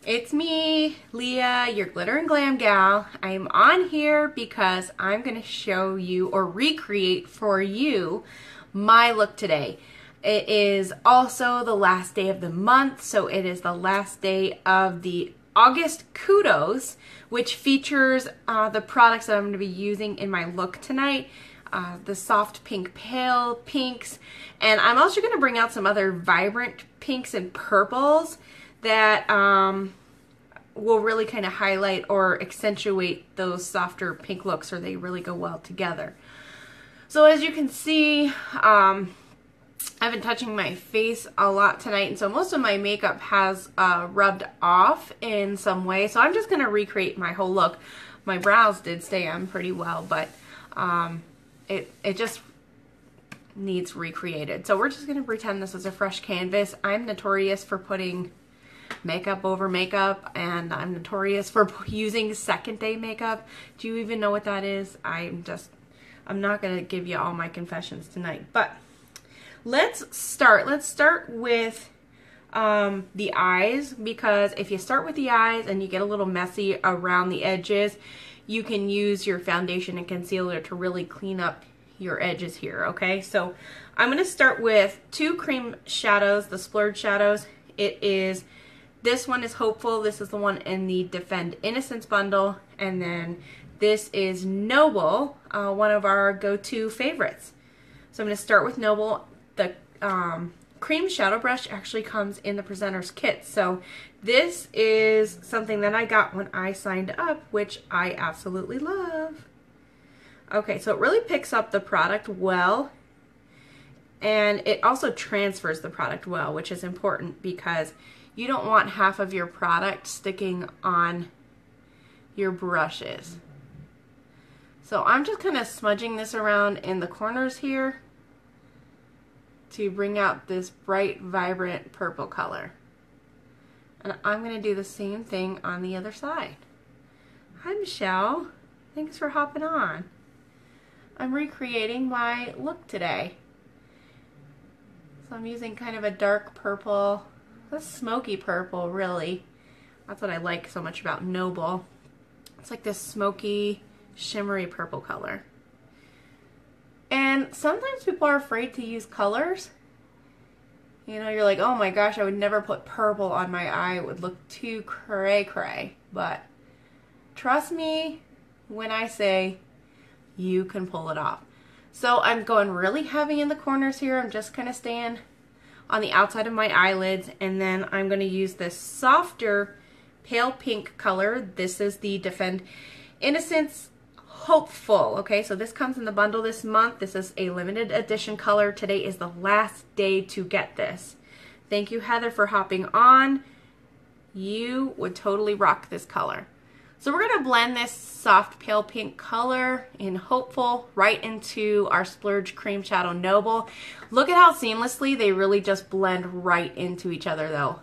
It's me, Leah, your glitter and glam gal. I'm on here because I'm going to show you or recreate for you my look today. It is also the last day of the month, so it is the last day of the August Kudos, which features the products that I'm going to be using in my look tonight. The soft pink, pale pinks, and I'm also going to bring out some other vibrant pinks and purples that will really kind of highlight or accentuate those softer pink looks, or they really go well together. So as you can see, I've been touching my face a lot tonight, and so most of my makeup has rubbed off in some way, so I'm just going to recreate my whole look. My brows did stay on pretty well, but it just needs recreated. So we're just going to pretend this is a fresh canvas. I'm notorious for putting makeup over makeup, and I'm notorious for using second day makeup. Do you even know what that is? I'm not going to give you all my confessions tonight, but let's start with the eyes, because if you start with the eyes and you get a little messy around the edges, you can use your foundation and concealer to really clean up your edges here, okay? So I'm going to start with two cream shadows, the splurge shadows. This one is Hopeful. This is the one in the Defend Innocence bundle. And then this is Noble, one of our go-to favorites. So I'm going to start with Noble. The cream shadow brush actually comes in the presenter's kit. So this is something that I got when I signed up, which I absolutely love. Okay, so it really picks up the product well, and it also transfers the product well, which is important because you don't want half of your product sticking on your brushes. So I'm just kind of smudging this around in the corners here to bring out this bright, vibrant purple color. And I'm going to do the same thing on the other side. Hi, Michelle. Thanks for hopping on. I'm recreating my look today. So I'm using kind of a dark purple, a smoky purple, really. That's what I like so much about Noble. It's like this smoky, shimmery purple color. And sometimes people are afraid to use colors. You know, you're like, oh my gosh, I would never put purple on my eye. It would look too cray-cray. But trust me when I say you can pull it off. So I'm going really heavy in the corners here. I'm just kind of staying on the outside of my eyelids. And then I'm going to use this softer pale pink color. This is the Defend Innocence Hopeful. Okay, so this comes in the bundle this month. This is a limited edition color. Today is the last day to get this. Thank you, Heather, for hopping on. You would totally rock this color. So we're going to blend this soft pale pink color in Hopeful right into our Splurge Cream Shadow Noble. Look at how seamlessly they really just blend right into each other though.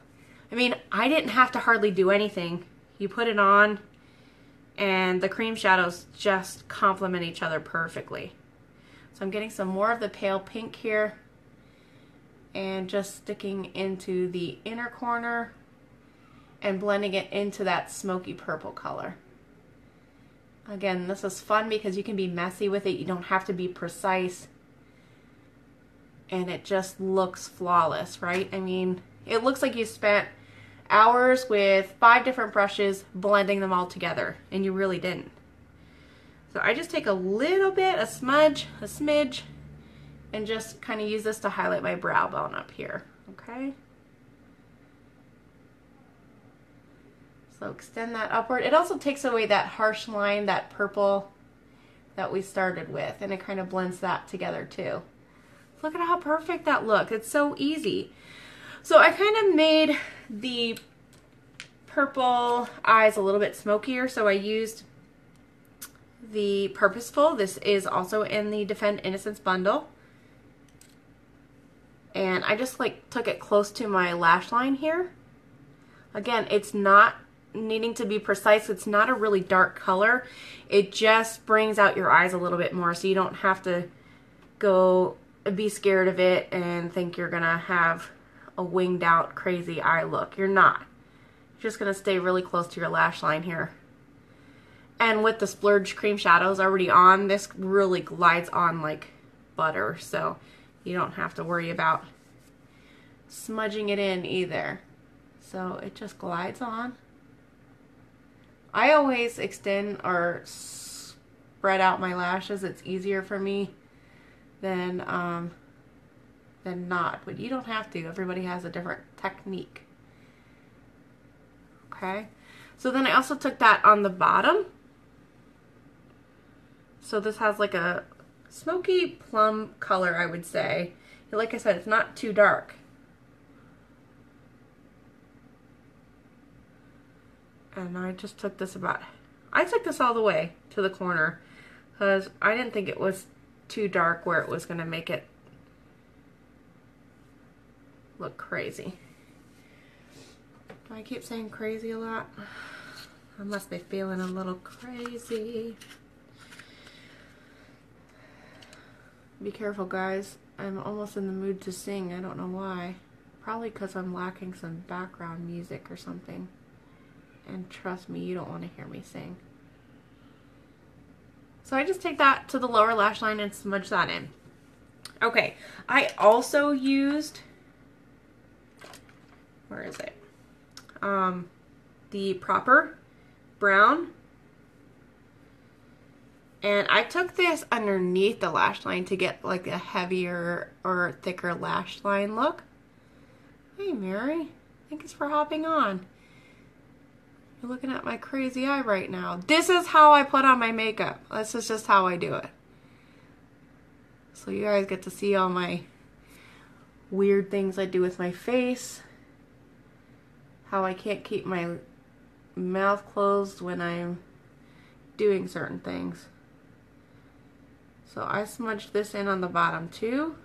I mean, I didn't have to hardly do anything. You put it on and the cream shadows just complement each other perfectly. So I'm getting some more of the pale pink here and just sticking into the inner corner and blending it into that smoky purple color. Again, this is fun because you can be messy with it. You don't have to be precise. And it just looks flawless, right? I mean, it looks like you spent hours with 5 different brushes blending them all together, and you really didn't. So I just take a little bit, a smudge, a smidge, and just kind of use this to highlight my brow bone up here, okay? So extend that upward. It also takes away that harsh line, that purple that we started with, and it kind of blends that together too. Look at how perfect that looks. It's so easy. So I kind of made the purple eyes a little bit smokier, so I used the Purposeful. This is also in the Defend Innocence bundle. And I just like took it close to my lash line here. Again, it's not needing to be precise. It's not a really dark color. It just brings out your eyes a little bit more, so you don't have to go be scared of it and think you're gonna have a winged out crazy eye look. You're not. just going to stay really close to your lash line here. And with the Splurge cream shadows already on, this really glides on like butter, so you don't have to worry about smudging it in either. So it just glides on. I always extend or spread out my lashes. It's easier for me than not, but you don't have to. Everybody has a different technique. Okay, so then I also took that on the bottom. So this has like a smoky plum color, I would say. Like I said, it's not too dark. And I just took this I took this all the way to the corner because I didn't think it was too dark where it was going to make it look crazy. Do I keep saying crazy a lot? I must be feeling a little crazy. Be careful, guys. I'm almost in the mood to sing. I don't know why. Probably because I'm lacking some background music or something. And trust me, you don't want to hear me sing. So I just take that to the lower lash line and smudge that in. Okay, I also used, where is it? The Proper Brown. And I took this underneath the lash line to get like a heavier or thicker lash line look. Hey Mary, thanks for hopping on. You're looking at my crazy eye right now. This is how I put on my makeup. This is just how I do it. So you guys get to see all my weird things I do with my face. How I can't keep my mouth closed when I'm doing certain things. So I smudged this in on the bottom too.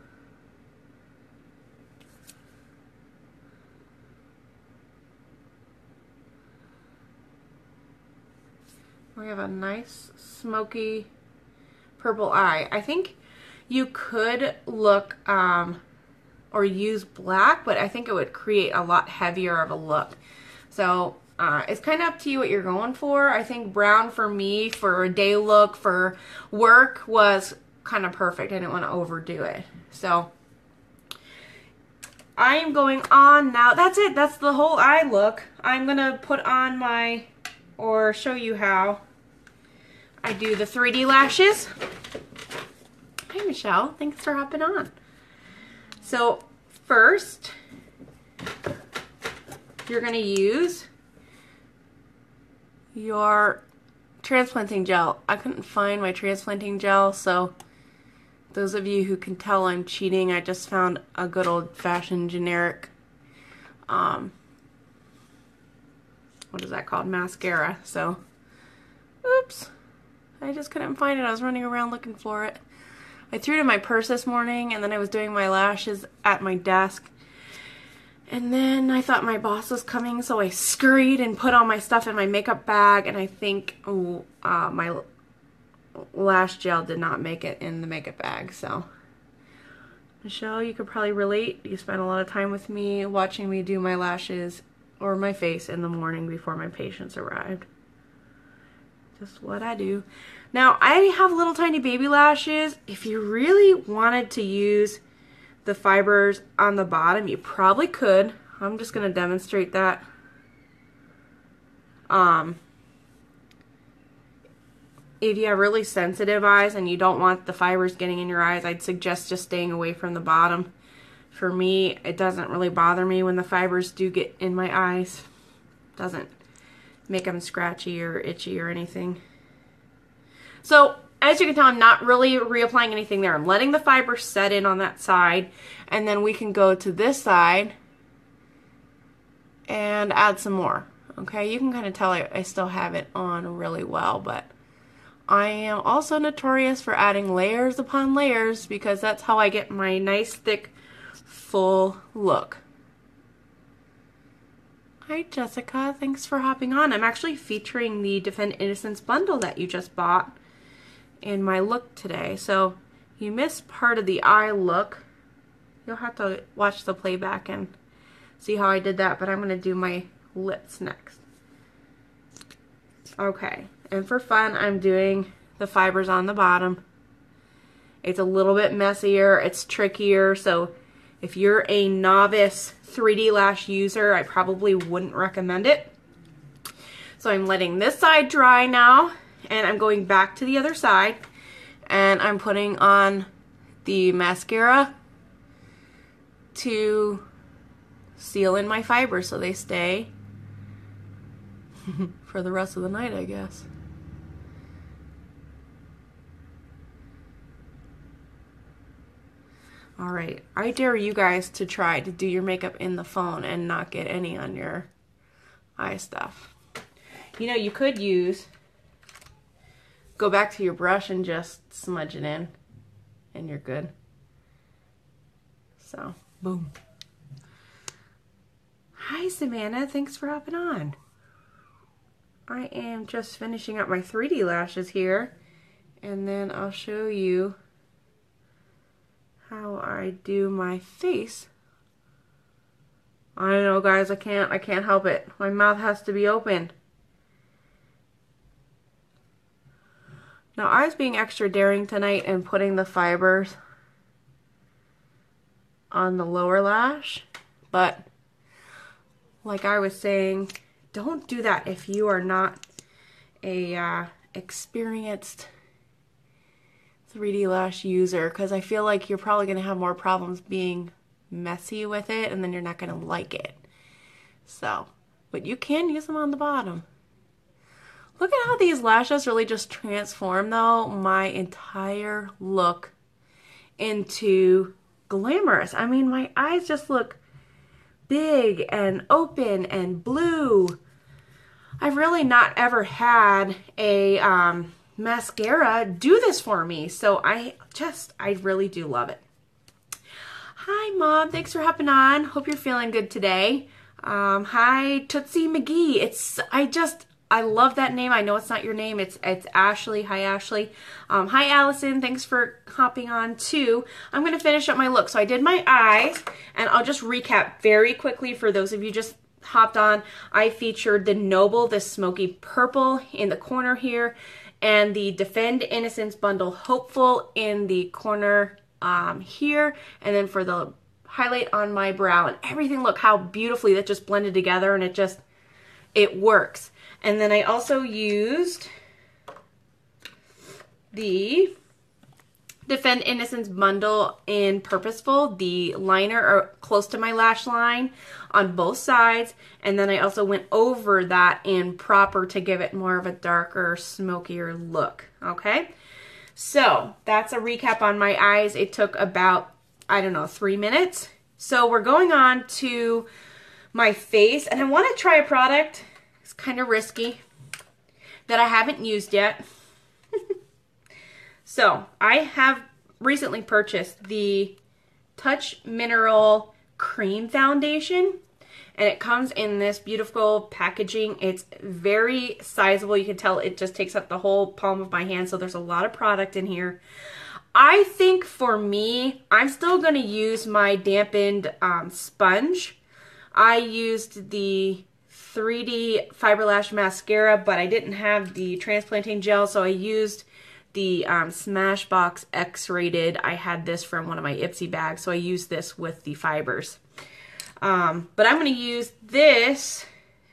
We have a nice smoky purple eye. I think you could look or use black, but I think it would create a lot heavier of a look. So it's kind of up to you what you're going for. I think brown for me, for a day look, for work, was kind of perfect. I didn't want to overdo it. So I am going on now. That's it. That's the whole eye look. I'm going to put on my, or show you how I do the 3D lashes. Hi, Michelle. Thanks for hopping on. So first, you're going to use your transplanting gel. I couldn't find my transplanting gel, so those of you who can tell I'm cheating, I just found a good old-fashioned generic, what is that called? Mascara. So, oops. I just couldn't find it. I was running around looking for it. I threw it in my purse this morning, and then I was doing my lashes at my desk. And then I thought my boss was coming, so I scurried and put all my stuff in my makeup bag, and I think my lash gel did not make it in the makeup bag. So, Michelle, you could probably relate. You spent a lot of time with me watching me do my lashes or my face in the morning before my patients arrived. Just what I do. Now, I have little tiny baby lashes. If you really wanted to use the fibers on the bottom, you probably could. I'm just going to demonstrate that. If you have really sensitive eyes and you don't want the fibers getting in your eyes, I'd suggest just staying away from the bottom. For me, it doesn't really bother me when the fibers do get in my eyes. Doesn't make them scratchy or itchy or anything. So, as you can tell, I'm not really reapplying anything there. I'm letting the fiber set in on that side, and then we can go to this side and add some more. Okay, you can kind of tell I still have it on really well, but I am also notorious for adding layers upon layers because that's how I get my nice, thick, full look. Hi, Jessica. Thanks for hopping on. I'm actually featuring the Defend Innocence bundle that you just bought in my look today. So you missed part of the eye look. You'll have to watch the playback and see how I did that, but I'm going to do my lips next. Okay, and for fun, I'm doing the fibers on the bottom. It's a little bit messier, it's trickier, so if you're a novice 3D lash user, I probably wouldn't recommend it. So I'm letting this side dry now, and I'm going back to the other side, and I'm putting on the mascara to seal in my fibers so they stay for the rest of the night, I guess. Alright, I dare you guys to try to do your makeup in the phone and not get any on your eye stuff. You know, you could go back to your brush and just smudge it in, and you're good. So, boom. Hi, Savannah. Thanks for hopping on. I am just finishing up my 3D lashes here, and then I'll show you how I do my face. I know, guys, I can't help it. My mouth has to be open. Now, I was being extra daring tonight and putting the fibers on the lower lash, but like I was saying, don't do that if you are not a experienced 3D lash user, because I feel like you're probably going to have more problems being messy with it, and then you're not going to like it. So, but you can use them on the bottom. Look at how these lashes really just transform, though, my entire look into glamorous. I mean, my eyes just look big and open and blue. I've really not ever had a mascara do this for me, so I really do love it. Hi, Mom. Thanks for hopping on. Hope you're feeling good today. Hi, Tootsie McGee. I love that name. I know it's not your name. It's Ashley. Hi, Ashley. Hi, Allison. Thanks for hopping on, too. I'm going to finish up my look. So I did my eyes, and I'll just recap very quickly for those of you just hopped on. I featured the Noble, this smoky purple in the corner here, and the Defend Innocence Bundle Hopeful in the corner here. And then for the highlight on my brow and everything, look how beautifully that just blended together, and it works. And then I also used the Defend Innocence Bundle in Purposeful, the liner close to my lash line on both sides. And then I also went over that in Proper to give it more of a darker, smokier look. Okay? So that's a recap on my eyes. It took about, I don't know, 3 minutes. So we're going on to my face, and I want to try a product. It's kind of risky, that I haven't used yet. So I have recently purchased the Touch Mineral Cream Foundation, and it comes in this beautiful packaging. It's very sizable. You can tell it just takes up the whole palm of my hand, so there's a lot of product in here. I think for me, I'm still going to use my dampened sponge. I used the 3D Fiber Lash Mascara, but I didn't have the transplanting gel, so I used the Smashbox X-Rated. I had this from one of my Ipsy bags, so I used this with the fibers. But I'm going to use this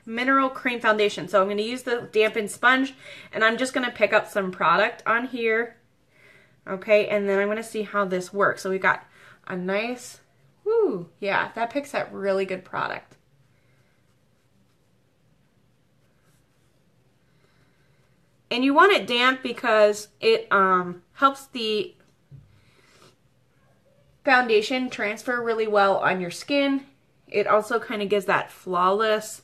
Mineral Cream Foundation. So I'm going to use the dampened sponge, and I'm just going to pick up some product on here. Okay, and then I'm going to see how this works. So we got a nice, whoo, yeah, that picks up really good product. And you want it damp because it helps the foundation transfer really well on your skin. It also kind of gives that flawless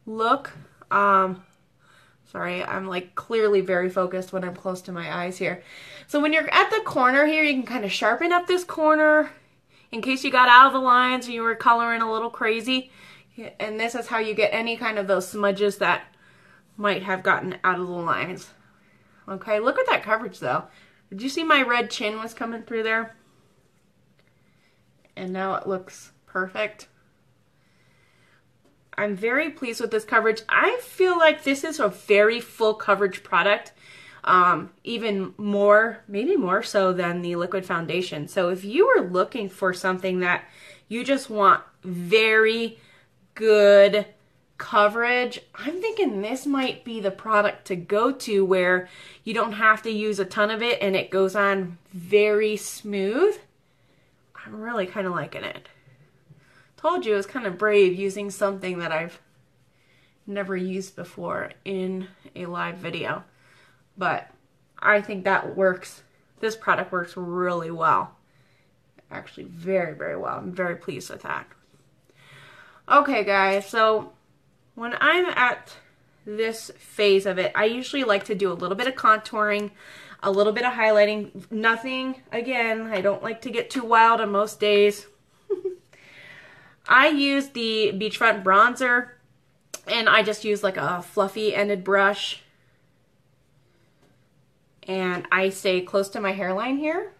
look. Sorry, I'm like clearly very focused when I'm close to my eyes here. So when you're at the corner here, you can kind of sharpen up this corner in case you got out of the lines or you were coloring a little crazy. And this is how you get any kind of those smudges that might have gotten out of the lines. Okay, look at that coverage though. Did you see my red chin was coming through there? and now it looks perfect. I'm very pleased with this coverage. I feel like this is a very full coverage product, even more, maybe more so than the liquid foundation. So if you are looking for something that you just want very good coverage, I'm thinking this might be the product to go to, where you don't have to use a ton of it and it goes on very smooth. I'm really kind of liking it. Told you it was kind of brave using something that I've never used before in a live video, but I think that works. This product works really well. Actually, very, very well. I'm very pleased with that. Okay, guys, so when I'm at this phase of it, I usually like to do a little bit of contouring, a little bit of highlighting. Nothing, again, I don't like to get too wild on most days. I use the Beachfront bronzer, and I just use like a fluffy ended brush, and I stay close to my hairline here.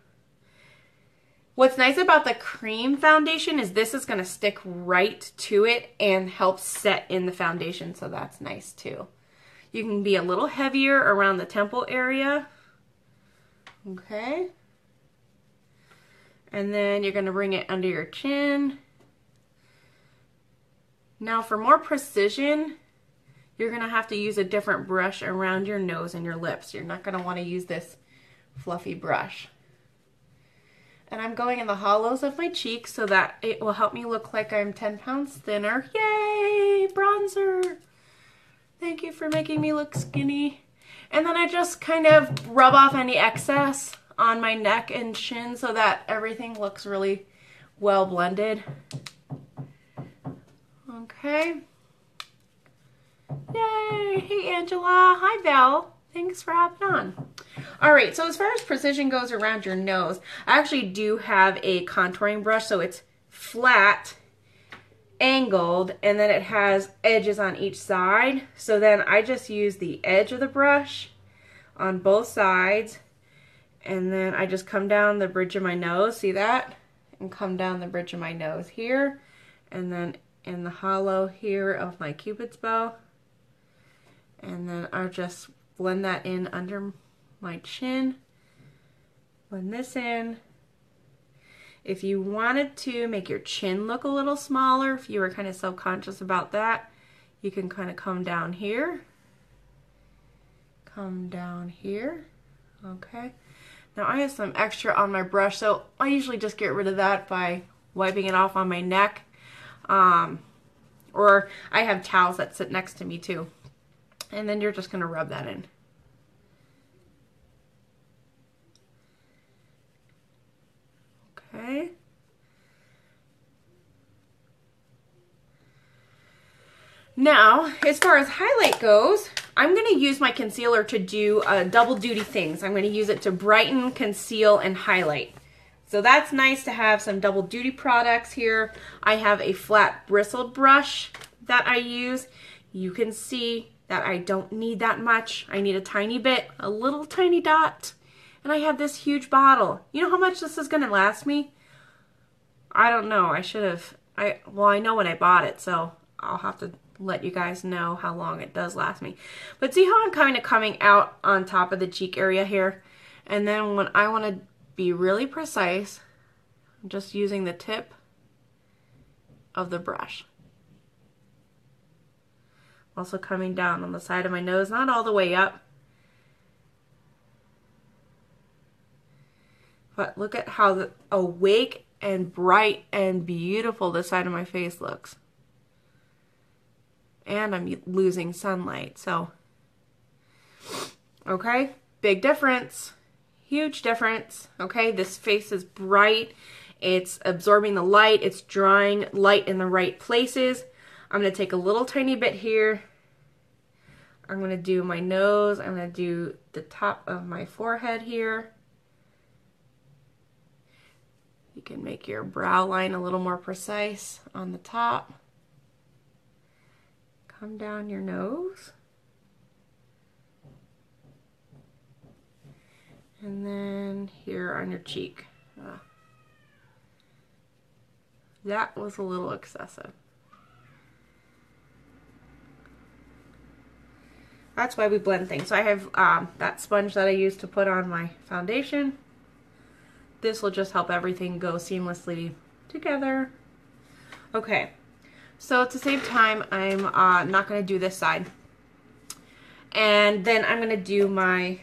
What's nice about the cream foundation is this is going to stick right to it and help set in the foundation, so that's nice too. You can be a little heavier around the temple area. Okay. And then you're going to bring it under your chin. Now for more precision, you're going to have to use a different brush around your nose and your lips. You're not going to want to use this fluffy brush. And I'm going in the hollows of my cheeks so that it will help me look like I'm 10 pounds thinner. Yay, bronzer! Thank you for making me look skinny. And then I just kind of rub off any excess on my neck and chin so that everything looks really well blended. Okay. Yay! Hey, Angela. Hi, Val. Thanks for hopping on. All right, so as far as precision goes around your nose, I actually do have a contouring brush, so it's flat, angled, and then it has edges on each side. So then I just use the edge of the brush on both sides, and then I just come down the bridge of my nose, see that? And come down the bridge of my nose here, and then in the hollow here of my Cupid's bow, and then I'll just blend that in under my chin. Blend this in. If you wanted to make your chin look a little smaller, if you were kind of self-conscious about that, you can kind of come down here. Come down here. Okay. Now I have some extra on my brush, so I usually just get rid of that by wiping it off on my neck. Or I have towels that sit next to me too. And then you're just going to rub that in. Okay. Now, as far as highlight goes, I'm going to use my concealer to do double duty things. I'm going to use it to brighten, conceal, and highlight. So that's nice to have some double duty products here. I have a flat bristled brush that I use. You can see that I don't need that much. I need a tiny bit, a little tiny dot. And I have this huge bottle. You know how much this is going to last me? I don't know. I should have, well, I know when I bought it, so I'll have to let you guys know how long it does last me. But see how I'm kind of coming out on top of the cheek area here? And then when I want to be really precise, I'm just using the tip of the brush. Also coming down on the side of my nose, not all the way up. But look at how awake and bright and beautiful this side of my face looks. And I'm losing sunlight, so. Okay, big difference. Huge difference. Okay, this face is bright. It's absorbing the light. It's drawing light in the right places. I'm going to take a little tiny bit here. I'm going to do my nose. I'm going to do the top of my forehead here. You can make your brow line a little more precise on the top. Come down your nose. And then here on your cheek. That was a little excessive. That's why we blend things. So I have that sponge that I use to put on my foundation. This will just help everything go seamlessly together. Okay, so to save time, I'm not going to do this side. And then I'm going to do my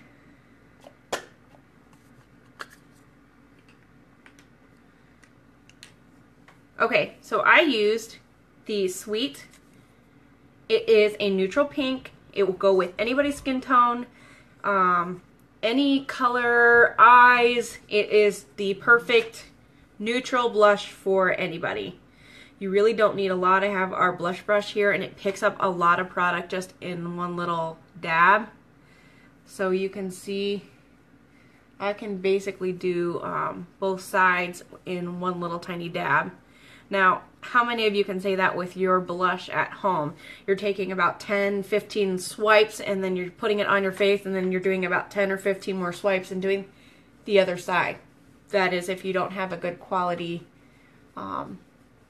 okay, so I used the Sweet. It is a neutral pink. It will go with anybody's skin tone, any color, eyes. It is the perfect neutral blush for anybody. You really don't need a lot. I have our blush brush here, and it picks up a lot of product just in one little dab. So you can see I can basically do both sides in one little tiny dab. Now, how many of you can say that with your blush at home? You're taking about 10, 15 swipes, and then you're putting it on your face, and then you're doing about 10 or 15 more swipes and doing the other side. That is if you don't have a good quality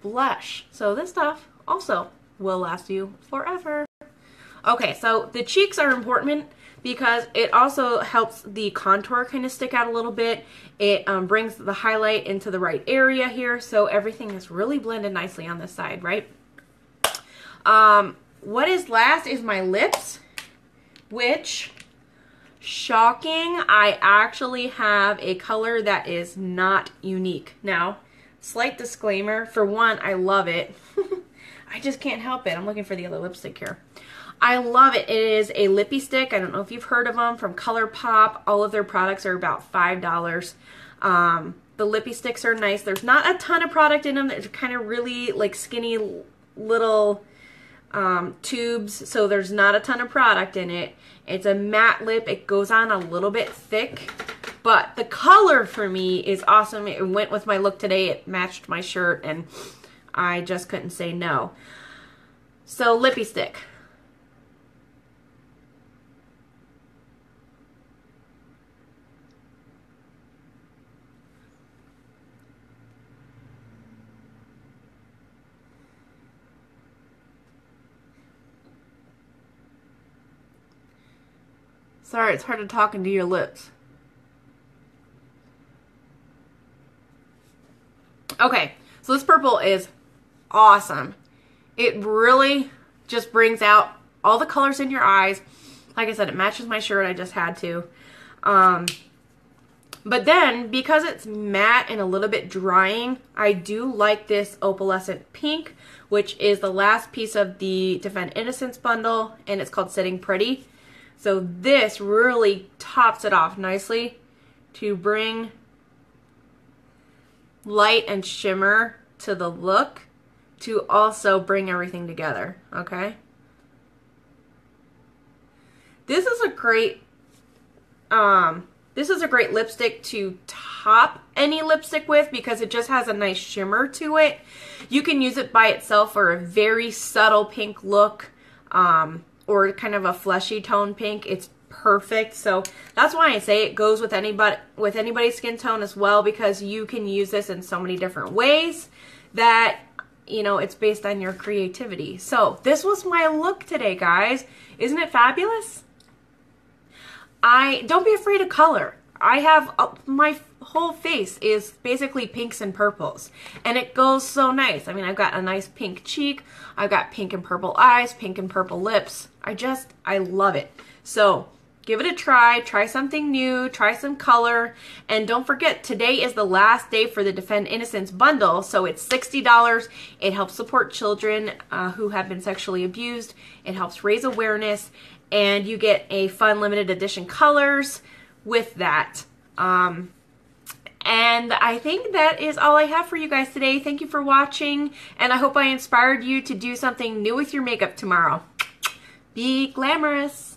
blush. So this stuff also will last you forever. Okay, so the cheeks are important because it also helps the contour kind of stick out a little bit. It brings the highlight into the right area here, so everything is really blended nicely on this side, right? What is last is my lips, which, shocking, I actually have a color that is not unique. Now, slight disclaimer, for one, I love it. I just can't help it. I'm looking for the other lipstick here. I love it. It is a lippy stick. I don't know if you've heard of them, from ColourPop. All of their products are about $5. The lippy sticks are nice. There's not a ton of product in them. They're kind of really like skinny little tubes, so there's not a ton of product in it. It's a matte lip. It goes on a little bit thick, but the color for me is awesome. It went with my look today. It matched my shirt, and I just couldn't say no. So lippy stick. Sorry, it's hard to talk into your lips. Okay, so this purple is awesome. It really just brings out all the colors in your eyes. Like I said, it matches my shirt. I just had to. But then, because it's matte and a little bit drying, I do like this opalescent pink, which is the last piece of the Defend Innocence bundle, and it's called Sitting Pretty. So this really tops it off nicely to bring light and shimmer to the look, to also bring everything together, okay? This is a great lipstick to top any lipstick with because it just has a nice shimmer to it. You can use it by itself for a very subtle pink look, or kind of a fleshy tone pink. It's perfect. So that's why I say it goes with anybody's skin tone as well, because you can use this in so many different ways that, you know, it's based on your creativity. So this was my look today, guys. Isn't it fabulous? Don't be afraid of color. I have my whole face is basically pinks and purples, and it goes so nice. I mean, I've got a nice pink cheek, I've got pink and purple eyes, pink and purple lips. I love it. So give it a try something new, try some color, and don't forget, today is the last day for the Defend Innocence bundle, so it's $60. It helps support children who have been sexually abused. It helps raise awareness, and you get a fun limited edition colors with that. And I think that is all I have for you guys today. Thank you for watching, and I hope I inspired you to do something new with your makeup tomorrow. Be glamorous.